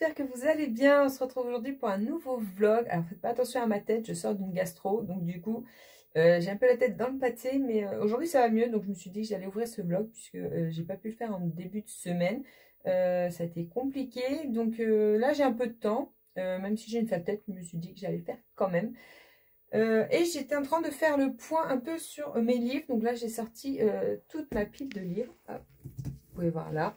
j'espère que vous allez bien. On se retrouve aujourd'hui pour un nouveau vlog. Alors faites pas attention à ma tête, je sors d'une gastro, donc du coup j'ai un peu la tête dans le pâté, mais aujourd'hui ça va mieux, donc je me suis dit que j'allais ouvrir ce vlog puisque j'ai pas pu le faire en début de semaine. Ça a été compliqué, donc là j'ai un peu de temps, même si j'ai une sale tête, je me suis dit que j'allais le faire quand même. Et j'étais en train de faire le point un peu sur mes livres, donc là j'ai sorti toute ma pile de livres. Hop, vous pouvez voir là.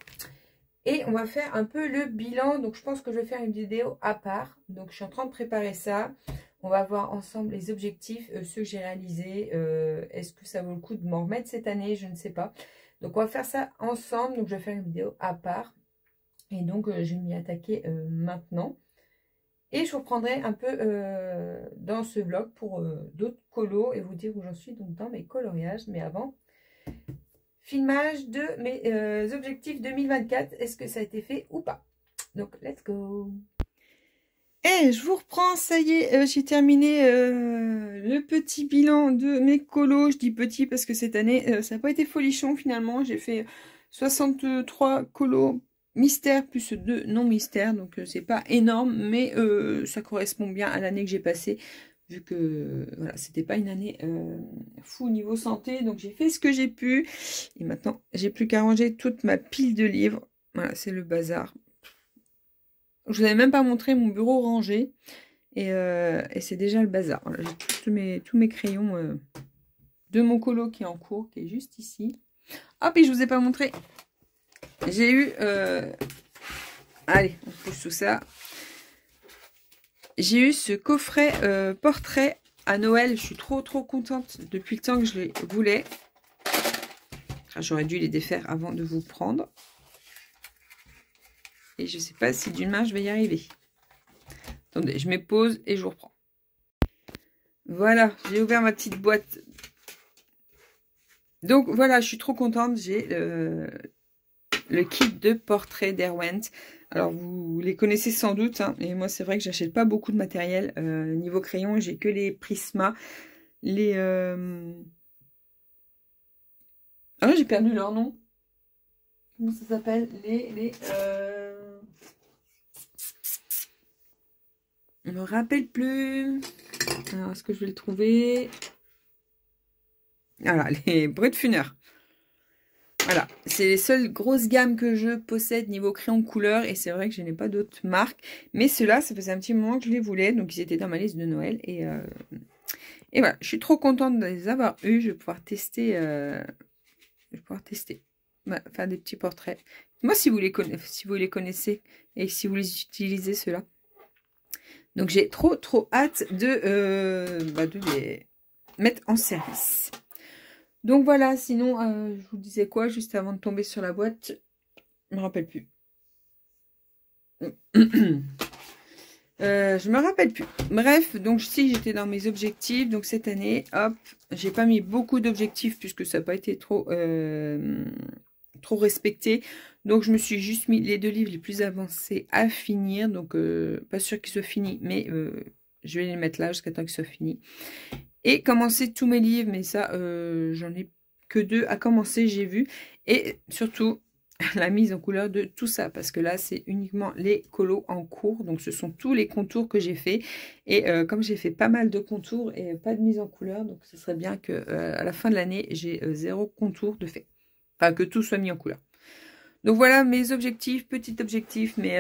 Et on va faire un peu le bilan. Donc je pense que je vais faire une vidéo à part. Donc je suis en train de préparer ça. On va voir ensemble les objectifs, ceux que j'ai réalisés. Est-ce que ça vaut le coup de m'en remettre cette année? Je ne sais pas. Donc on va faire ça ensemble. Donc je vais faire une vidéo à part. Et donc je vais m'y attaquer maintenant. Et je reprendrai un peu dans ce vlog pour d'autres colos et vous dire où j'en suis donc dans mes coloriages. Mais avant, filmage de mes objectifs 2024. Est-ce que ça a été fait ou pas? Donc, let's go. Et je vous reprends, ça y est, j'ai terminé le petit bilan de mes colos. Je dis petit parce que cette année, ça n'a pas été folichon finalement. J'ai fait 63 colos mystères plus 2 non mystères. Donc, c'est pas énorme, mais ça correspond bien à l'année que j'ai passée. Vu que voilà, c'était pas une année fou niveau santé, donc j'ai fait ce que j'ai pu. Et maintenant, j'ai plus qu'à ranger toute ma pile de livres. Voilà, c'est le bazar. Je vous avais même pas montré mon bureau rangé. Et c'est déjà le bazar. Voilà, j'ai tous mes crayons de mon colo qui est en cours, qui est juste ici. Hop, et je vous ai pas montré. J'ai eu... Allez, on pousse tout ça. J'ai eu ce coffret portrait à Noël. Je suis trop contente depuis le temps que je les voulais. J'aurais dû les défaire avant de vous prendre. Et je ne sais pas si d'une main je vais y arriver. Attendez, je me pose et je vous reprends. Voilà, j'ai ouvert ma petite boîte. Donc voilà, je suis trop contente. J'ai le kit de portrait d'Erwent. Alors, vous les connaissez sans doute, hein, et moi, c'est vrai que j'achète pas beaucoup de matériel. Niveau crayon, j'ai que les Prisma. Les... Ah, j'ai perdu leur nom. Comment ça s'appelle? Je me rappelle plus. Alors, est-ce que je vais le trouver? Voilà, les Brutfuner. Voilà, c'est les seules grosses gammes que je possède niveau crayon couleur. Et c'est vrai que je n'ai pas d'autres marques. Mais ceux-là, ça faisait un petit moment que je les voulais. Donc, ils étaient dans ma liste de Noël. Et voilà, je suis trop contente de les avoir eus. Je vais pouvoir tester. Voilà, faire des petits portraits. Moi, si vous les connaissez et si vous les utilisez, ceux-là. Donc, j'ai trop hâte de les mettre en service. Donc voilà, sinon, je vous disais quoi juste avant de tomber sur la boîte? Je me rappelle plus. Je me rappelle plus. Bref, donc si j'étais dans mes objectifs, donc cette année, hop, j'ai pas mis beaucoup d'objectifs puisque ça n'a pas été trop respecté. Donc je me suis juste mis les 2 livres les plus avancés à finir. Donc pas sûr qu'ils soient finis, mais je vais les mettre là jusqu'à temps qu'ils soient finis. Et commencer tous mes livres, mais ça, j'en ai que 2 à commencer, j'ai vu. Et surtout, la mise en couleur de tout ça, parce que là, c'est uniquement les colos en cours. Donc, ce sont tous les contours que j'ai fait. Et comme j'ai fait pas mal de contours et pas de mise en couleur, donc ce serait bien que à la fin de l'année, j'ai 0 contour de fait. Enfin, que tout soit mis en couleur. Donc, voilà mes objectifs, petit objectif, mais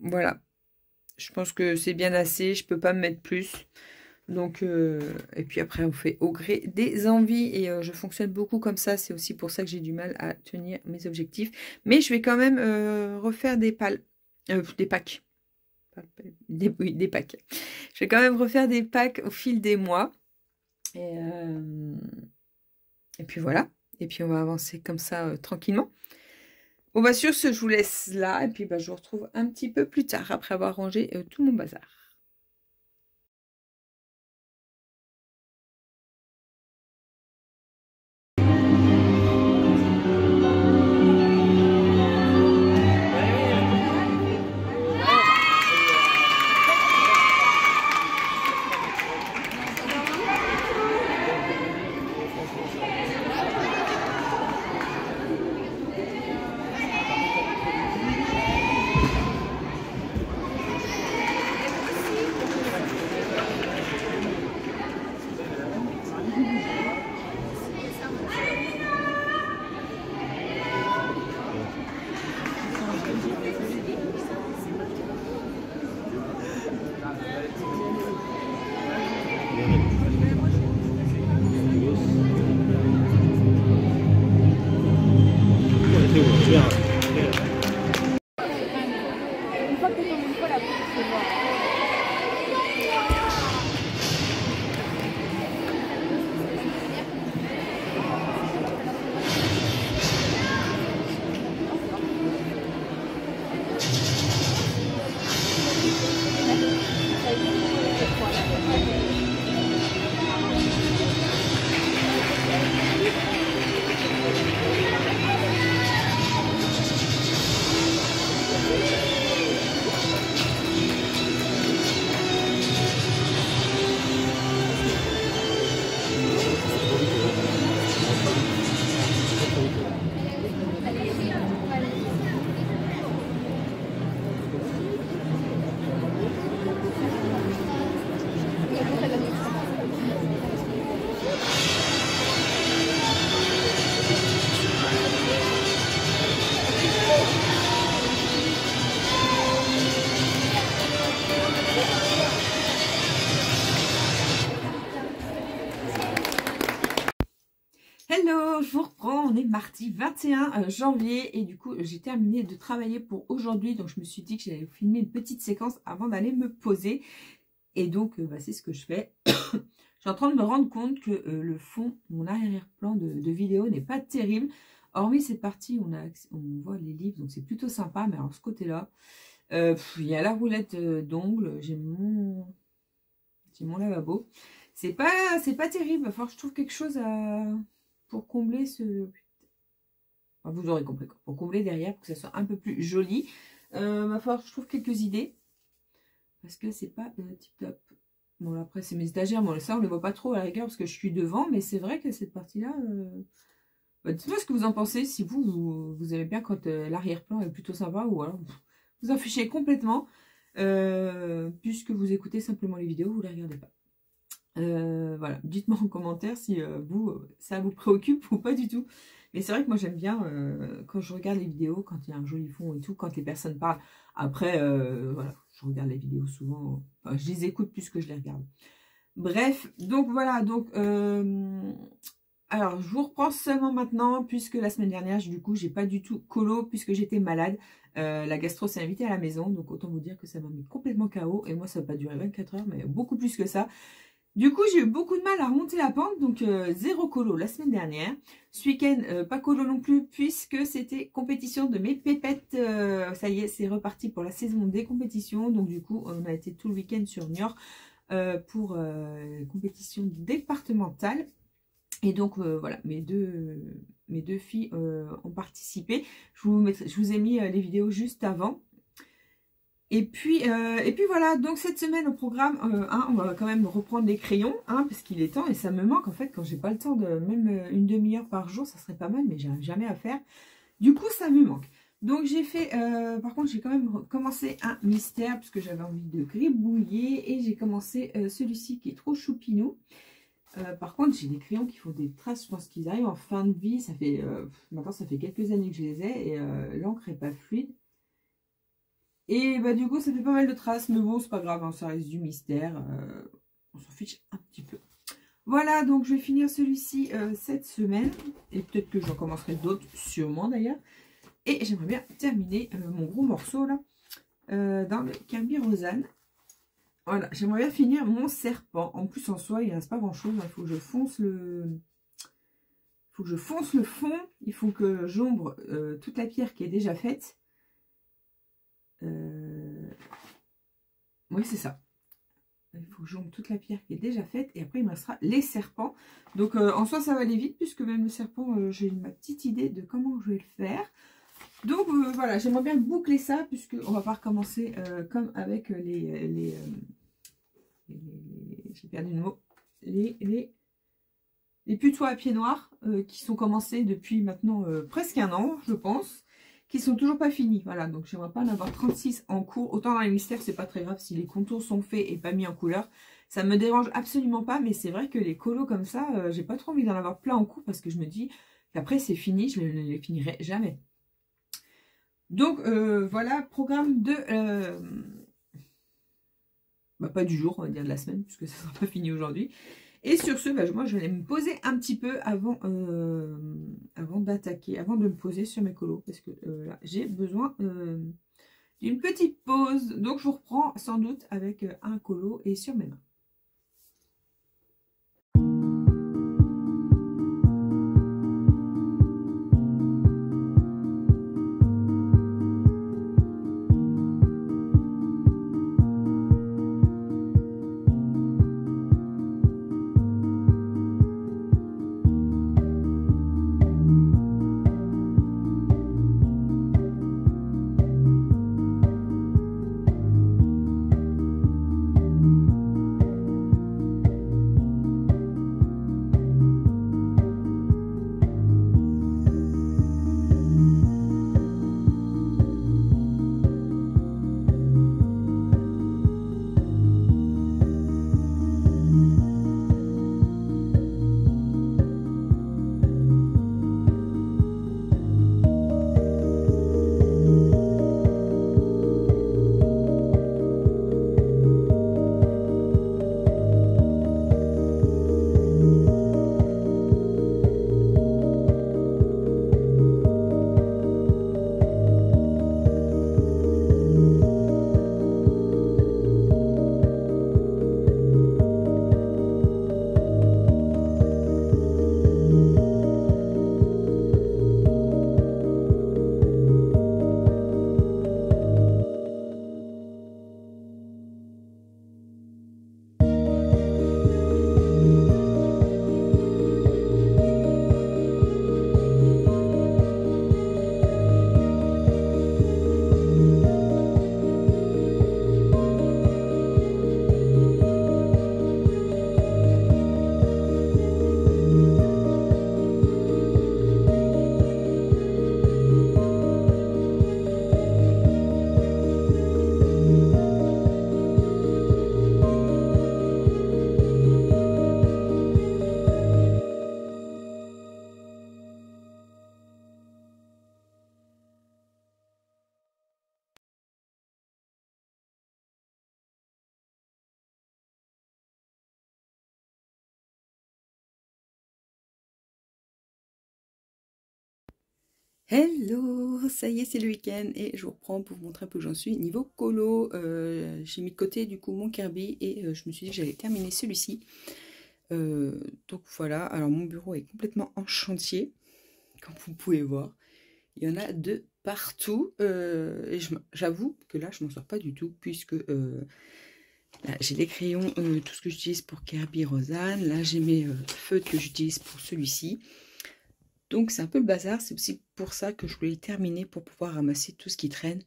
voilà. Je pense que c'est bien assez, je peux pas me mettre plus. Donc, et puis après, on fait au gré des envies et je fonctionne beaucoup comme ça. C'est aussi pour ça que j'ai du mal à tenir mes objectifs. Mais je vais quand même refaire des packs. Des packs. Des packs. Je vais quand même refaire des packs au fil des mois. Et puis voilà. Et puis on va avancer comme ça tranquillement. Bon, bah sur ce, je vous laisse là. Et puis bah, je vous retrouve un petit peu plus tard après avoir rangé tout mon bazar. Hello, je vous reprends, on est mardi 21 janvier et du coup j'ai terminé de travailler pour aujourd'hui, donc je me suis dit que j'allais filmer une petite séquence avant d'aller me poser et donc c'est ce que je fais. Je suis en train de me rendre compte que le fond, mon arrière-plan de vidéo n'est pas terrible, hormis cette partie où on voit les livres, donc c'est plutôt sympa, mais alors ce côté-là, il y a la roulette d'ongles, j'ai mon lavabo, c'est pas terrible, il va falloir que je trouve quelque chose pour combler ce... Enfin, vous aurez compris, quoi. Pour combler derrière, pour que ça soit un peu plus joli. Il va falloir que je trouve quelques idées. Parce que c'est pas tip top. Bon, là, après, c'est mes étagères. Bon, ça, on ne les voit pas trop à la rigueur parce que je suis devant. Mais c'est vrai que cette partie-là... dites-moi ce que vous en pensez. Si vous aimez bien quand l'arrière-plan est plutôt sympa. Ou alors, vous en fichez complètement. Puisque vous écoutez simplement les vidéos, vous ne les regardez pas. Voilà, dites-moi en commentaire si ça vous préoccupe ou pas du tout. Mais c'est vrai que moi j'aime bien quand je regarde les vidéos, quand il y a un joli fond et tout, quand les personnes parlent. Après, voilà, je regarde les vidéos souvent, enfin, je les écoute plus que je les regarde. Bref, donc voilà, donc alors je vous reprends seulement maintenant puisque la semaine dernière, du coup, j'ai pas du tout colo puisque j'étais malade. La gastro s'est invitée à la maison, donc autant vous dire que ça m'a mis complètement KO. Et moi, ça n'a pas duré 24 heures, mais beaucoup plus que ça. Du coup, j'ai eu beaucoup de mal à remonter la pente, donc zéro colo la semaine dernière. Ce week-end, pas colo non plus, puisque c'était compétition de mes pépettes. Ça y est, c'est reparti pour la saison des compétitions. Donc du coup, on a été tout le week-end sur Niort pour compétition départementale. Et donc voilà, mes deux filles ont participé. Je vous ai mis les vidéos juste avant. Et puis voilà, donc cette semaine au programme, on va quand même reprendre les crayons, parce qu'il est temps et ça me manque en fait quand j'ai pas le temps de même une demi-heure par jour, ça serait pas mal, mais j'arrive jamais à faire. Du coup, ça me manque. Donc j'ai fait, par contre, j'ai quand même commencé un mystère parce que j'avais envie de gribouiller et j'ai commencé celui-ci qui est trop choupinou. Par contre, j'ai des crayons qui font des traces, je pense qu'ils arrivent en fin de vie. Ça fait maintenant ça fait quelques années que je les ai et l'encre est pas fluide. Et bah du coup ça fait pas mal de traces, mais bon c'est pas grave, hein, ça reste du mystère, on s'en fiche un petit peu. Voilà, donc je vais finir celui-ci cette semaine, et peut-être que j'en commencerai d'autres, sûrement d'ailleurs. Et j'aimerais bien terminer mon gros morceau là, dans le Cambi Rosanne. Voilà, j'aimerais bien finir mon serpent. En plus en soi il ne reste pas grand chose, il faut que je fonce le... fond, il faut que j'ombre toute la pierre qui est déjà faite. Oui, c'est ça. Il faut que j'ombre toute la pierre qui est déjà faite. Et après, il me restera les serpents. Donc, en soi, ça va aller vite. Puisque même le serpent, j'ai ma petite idée de comment je vais le faire. Donc, voilà. J'aimerais bien boucler ça. Puisqu'on va pas recommencer comme avec j'ai perdu le mot. Les putois à pieds noirs. Qui sont commencés depuis maintenant presque un an, je pense. Qui sont toujours pas finis. Voilà, donc j'aimerais pas en avoir 36 en cours. Autant dans les mystères, c'est pas très grave si les contours sont faits et pas mis en couleur. Ça me dérange absolument pas, mais c'est vrai que les colos comme ça, j'ai pas trop envie d'en avoir plein en cours parce que je me dis qu'après c'est fini, je ne les finirai jamais. Donc voilà, programme de... pas du jour, on va dire de la semaine, puisque ça sera pas fini aujourd'hui. Et sur ce, moi je vais aller me poser un petit peu avant d'attaquer, avant de me poser sur mes colos. Parce que là, j'ai besoin d'une petite pause. Donc je vous reprends sans doute avec un colo et sur mes mains. Hello, ça y est, c'est le week-end et je vous reprends pour vous montrer un peu où j'en suis. Niveau colo, j'ai mis de côté du coup mon Kirby et je me suis dit que j'allais terminer celui-ci. Donc voilà, alors mon bureau est complètement en chantier, comme vous pouvez voir. Il y en a de partout et j'avoue que là je m'en sors pas du tout puisque là j'ai les crayons, tout ce que j'utilise pour Kirby Rosanne. Là j'ai mes feutres que j'utilise pour celui-ci. Donc c'est un peu le bazar, c'est aussi pour ça que je voulais terminer pour pouvoir ramasser tout ce qui traîne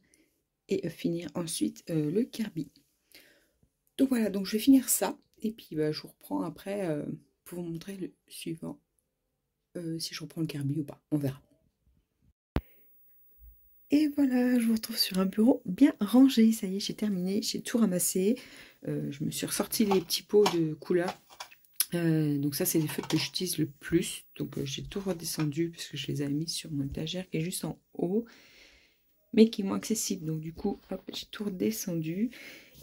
et finir ensuite le Kirby. Donc voilà, donc je vais finir ça et puis je vous reprends après pour vous montrer le suivant, si je reprends le Kirby ou pas, on verra. Et voilà, je vous retrouve sur un bureau bien rangé, ça y est, j'ai terminé, j'ai tout ramassé. Je me suis ressorti les petits pots de couleurs. Donc ça c'est les feutres que j'utilise le plus, donc j'ai tout redescendu parce que je les avais mis sur mon étagère qui est juste en haut mais qui est moins accessible, donc du coup hop, j'ai tout redescendu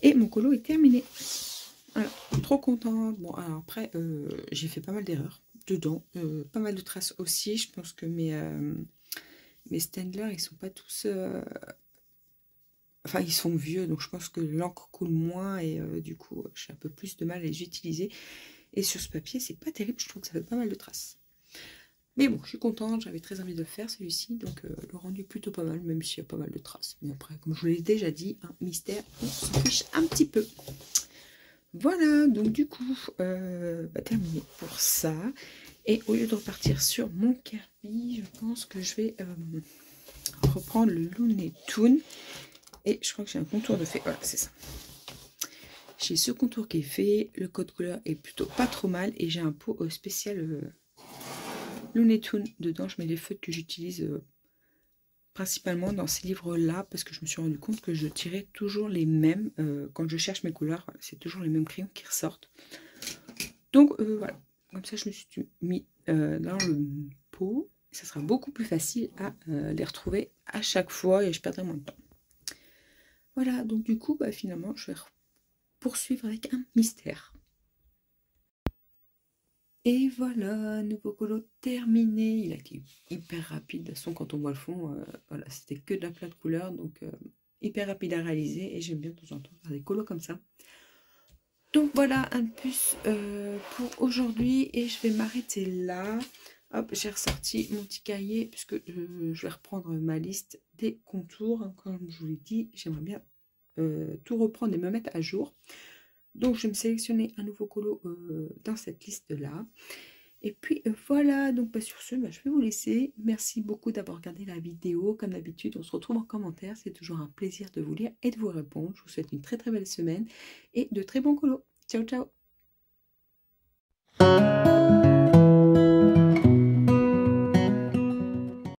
et mon colo est terminé. Voilà, trop contente. Bon alors après j'ai fait pas mal d'erreurs dedans, pas mal de traces aussi. Je pense que mes Staedtler ils sont pas tous enfin ils sont vieux, donc je pense que l'encre coule moins et du coup j'ai un peu plus de mal à les utiliser. Et sur ce papier, c'est pas terrible, je trouve que ça fait pas mal de traces. Mais bon, je suis contente, j'avais très envie de le faire celui-ci, donc le rendu est plutôt pas mal, même s'il y a pas mal de traces. Mais après, comme je vous l'ai déjà dit, un mystère, on s'en fiche un petit peu. Voilà, donc du coup, terminé pour ça. Et au lieu de repartir sur mon Kirby, je pense que je vais reprendre le Looney Tunes. Et je crois que j'ai un contour de fait, voilà, c'est ça. J'ai ce contour qui est fait, le code couleur est plutôt pas trop mal et j'ai un pot spécial Looney Tunes. Dedans, je mets les feutres que j'utilise principalement dans ces livres-là parce que je me suis rendu compte que je tirais toujours les mêmes quand je cherche mes couleurs. Voilà, c'est toujours les mêmes crayons qui ressortent. Donc voilà, comme ça je me suis mis dans le pot. Ça sera beaucoup plus facile à les retrouver à chaque fois et je perdrai moins de temps. Voilà, donc du coup, finalement, je vais poursuivre avec un mystère. Et voilà, nouveau colo terminé. Il a été hyper rapide. De toute façon, quand on voit le fond, voilà, c'était que de la plate couleur, donc hyper rapide à réaliser. Et j'aime bien de temps en temps faire des colos comme ça. Donc voilà un de plus pour aujourd'hui et je vais m'arrêter là. Hop, j'ai ressorti mon petit cahier puisque je vais reprendre ma liste des contours. Comme je vous l'ai dit, j'aimerais bien tout reprendre et me mettre à jour. Donc je vais me sélectionner un nouveau colo dans cette liste-là. Et puis voilà, donc sur ce, je vais vous laisser. Merci beaucoup d'avoir regardé la vidéo. Comme d'habitude, on se retrouve en commentaire. C'est toujours un plaisir de vous lire et de vous répondre. Je vous souhaite une très très belle semaine et de très bons colos. Ciao, ciao!